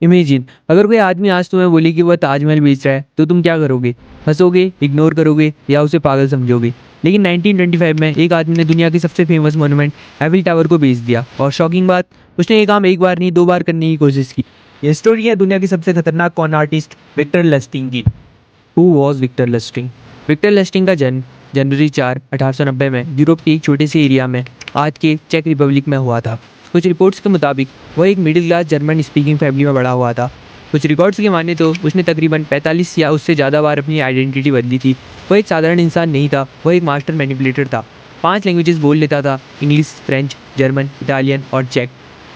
Imagine अगर कोई आदमी आज तुम्हें बोले कि वह ताजमहल बेच रहा है तो तुम क्या करोगे? हंसोगे, इग्नोर करोगे या उसे पागल समझोगे? लेकिन 1925 में एक आदमी ने दुनिया की सबसे फेमस मॉन्यूमेंट एफिल टावर को बेच दिया और शॉकिंग बात, उसने ये काम एक बार नहीं 2 बार करने की कोशिश की। यह स्टोरी है दुनिया की सबसे खतरनाक कॉन आर्टिस्ट विक्टर लस्टिंग की। Who was Victor Lustig? Victor Lustig का जन्म जनवरी 4, 1890 में यूरोप के एक छोटे से एरिया में आज के चेक रिपब्लिक में हुआ था। कुछ रिपोर्ट्स के मुताबिक वह एक middle class German speaking family में बड़ा हुआ था। कुछ रिकॉर्ड्स की माने तो उसने तकरीबन 45 या उससे ज़्यादा बार अपनी आइडेंटिटी बदली थी। वह एक साधारण इंसान नहीं था, वह एक मास्टर मैनिपुलेटर था। 5 लैंग्वेजेस बोल लेता था, इंग्लिश, फ्रेंच, जर्मन, इटालियन और चेक।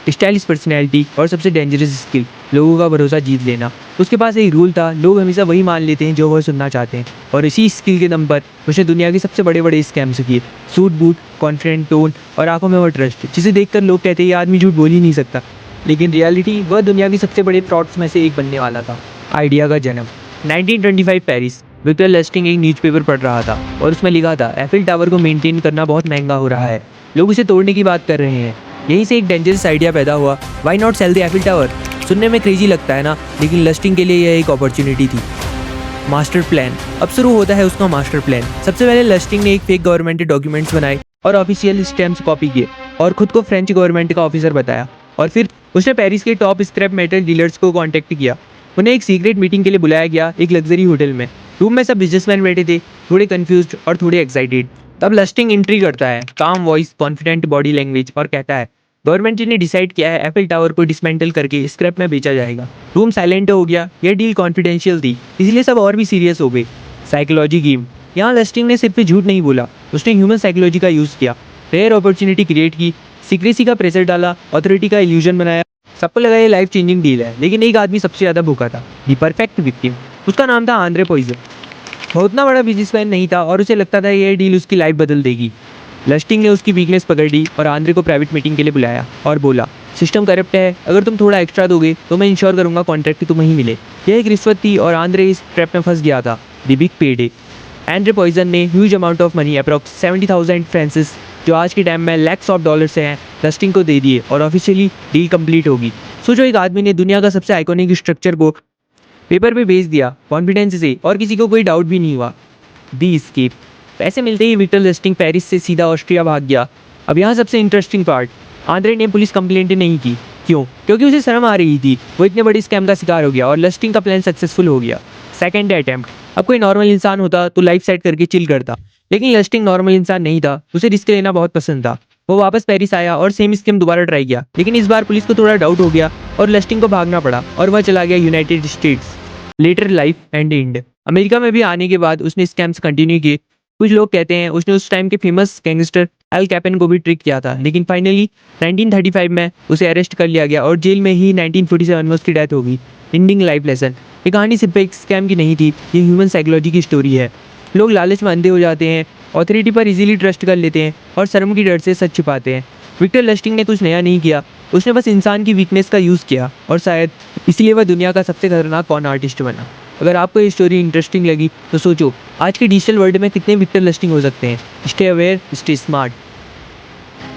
स्टाइलिश पर्सनैलिटी और सबसे डेंजरस स्किल, लोगों का भरोसा जीत लेना। उसके पास एक रूल था, लोग हमेशा वही मान लेते हैं जो वह सुनना चाहते हैं, और इसी स्किल के दम पर उसने दुनिया के सबसे बड़े बड़े स्कैम्स किए। सूट बूट, कॉन्फिडेंट टोन और आंखों में वो ट्रस्ट जिसे देखकर लोग कहते हैं ये आदमी झूठ बोल ही नहीं सकता। लेकिन रियलिटी वह दुनिया की सबसे बड़े फ्रॉड्स में से एक बनने वाला था। आइडिया का जन्म 1925 पेरिस। विक्टर लस्टिंग एक न्यूज़पेपर पढ़ रहा था और उसमें लिखा था एफिल टावर को मेंटेन करना बहुत महंगा हो रहा है, लोग इसे तोड़ने की बात कर रहे हैं। यहीं से एक डेंजरस आइडिया पैदा हुआ, why not sell the Eiffel tower. सुनने में क्रेजी लगता है ना, लेकिन लस्टिंग के लिए यह एक अपॉर्चुनिटी थी। Master plan. अब शुरू होता है उसका मास्टर प्लान। सबसे पहले लस्टिंग ने एक फेक गवर्नमेंट के डॉक्यूमेंट्स बनाए और ऑफिशियल स्टैम्प्स कॉपी किए और खुद को फ्रेंच गवर्नमेंट का ऑफिसर बताया। और फिर उसने पेरिस के टॉप स्क्रैप मेटल डीलर्स को कांटेक्ट किया। उन्हें एक सीक्रेट मीटिंग के लिए बुलाया गया एक लग्जरी होटल में। रूम में सब बिजनेसमैन बैठे थे, थोड़े कंफ्यूज्ड और थोड़े एक्साइटेड। तब लस्टिंग एंट्री करता है, काम वॉइस, कॉन्फिडेंट बॉडी लैंग्वेज, और कहता है गवर्नमेंट ने डिसाइड किया है एफिल टावर को डिसमेंटल करके स्क्रैप में बेचा जाएगा। रूम साइलेंट हो गया, यह डील कॉन्फिडेंशियल थी, इसलिए सब और भी सीरियस हो गए। Psychology game. यहाँ लस्टिंग ने सिर्फ झूठ नहीं बोला, उसने ह्यूमन साइकोलॉजी का यूज़ किया। रेयर अपॉर्चुनिटी क्रिएट की, सीक्रेसी का प्रेशर डाला, अथॉरिटी का इल्यूजन बनाया। सबको लगा ये लाइफ चेंजिंग डील है, लेकिन एक आदमी सबसे ज़्यादा भूखा था, दी परफेक्ट विक्टिम। उसका नाम था आंद्रे पॉइजन। वो उतना बड़ा बिजनेसमैन नहीं था और उसे लगता था ये डील उसकी लाइफ बदल देगी। लस्टिंग ने उसकी वीकनेस पकड़ ली और आंद्रे को प्राइवेट मीटिंग के लिए बुलाया और बोला सिस्टम करप्ट है, अगर तुम थोड़ा एक्स्ट्रा दोगे तो मैं इंश्योर करूंगा कॉन्ट्रैक्ट तुम्हें ही मिले। यह एक रिश्वत थी और आंद्रे इस ट्रैप में फंस गया था। द बिग पेडे। आंद्रे पॉइजन ने huge amount of money approx 70,000 Francis, जो आज के टाइम में लैक्स ऑफ डॉलर से हैं, लस्टिंग को दे दिए और ऑफिशियली डील कंप्लीट होगी। सोचो, एक आदमी ने दुनिया का सबसे आइकॉनिक स्ट्रक्चर को पेपर पे भेज दिया कॉन्फिडेंस से और किसी को कोई डाउट भी नहीं हुआ। दी स्केप। पैसे मिलते ही विक्टर लस्टिंग पेरिस से सीधा ऑस्ट्रिया भाग गया। अब यहाँ सबसे इंटरेस्टिंग पार्ट, आंद्रे ने पुलिस कंप्लेंट नहीं की। क्यों? क्योंकि उसे शर्म आ रही थी, वो इतने बड़े स्कैम का शिकार हो गया और लस्टिंग का प्लान सक्सेसफुल हो गया। Second attempt. अब कोई नॉर्मल इंसान होता तो लाइफ सेट करके चिल करता, लेकिन लस्टिंग नॉर्मल इंसान नहीं था, उसे रिस्क लेना बहुत पसंद था। वो वापस पेरिस आया और सेम स्कीम दोबारा ट्राई किया, लेकिन इस बार पुलिस को थोड़ा डाउट हो गया और लस्टिंग को भागना पड़ा और वह चला गया United States. Later life and end. America में भी आने के बाद उसने स्कैम्स कंटिन्यू किए। कुछ लोग कहते हैं उसने उस टाइम के फेमस गैंगस्टर एल कैपेन को भी ट्रिक किया था, लेकिन फाइनली 1935 में उसे अरेस्ट कर लिया गया और जेल में ही 1947 में उसकी डेथ हो गई। Ending life lesson. ये कहानी सिर्फ एक स्कैम की नहीं थी, ये ह्यूमन साइकोलॉजी की स्टोरी है। लोग लालच में अंधे हो जाते हैं, ऑथोरिटी पर इजीली ट्रस्ट कर लेते हैं और शर्म की डर से सच छिपाते हैं। विक्टर लस्टिंग ने कुछ नया नहीं किया, उसने बस इंसान की वीकनेस का यूज़ किया और शायद इसलिए वह दुनिया का सबसे खतरनाक कॉन आर्टिस्ट बना। अगर आपको ये स्टोरी इंटरेस्टिंग लगी तो सोचो आज के डिजिटल वर्ल्ड में कितने विक्टर लस्टिंग हो सकते हैं। Stay aware, stay smart.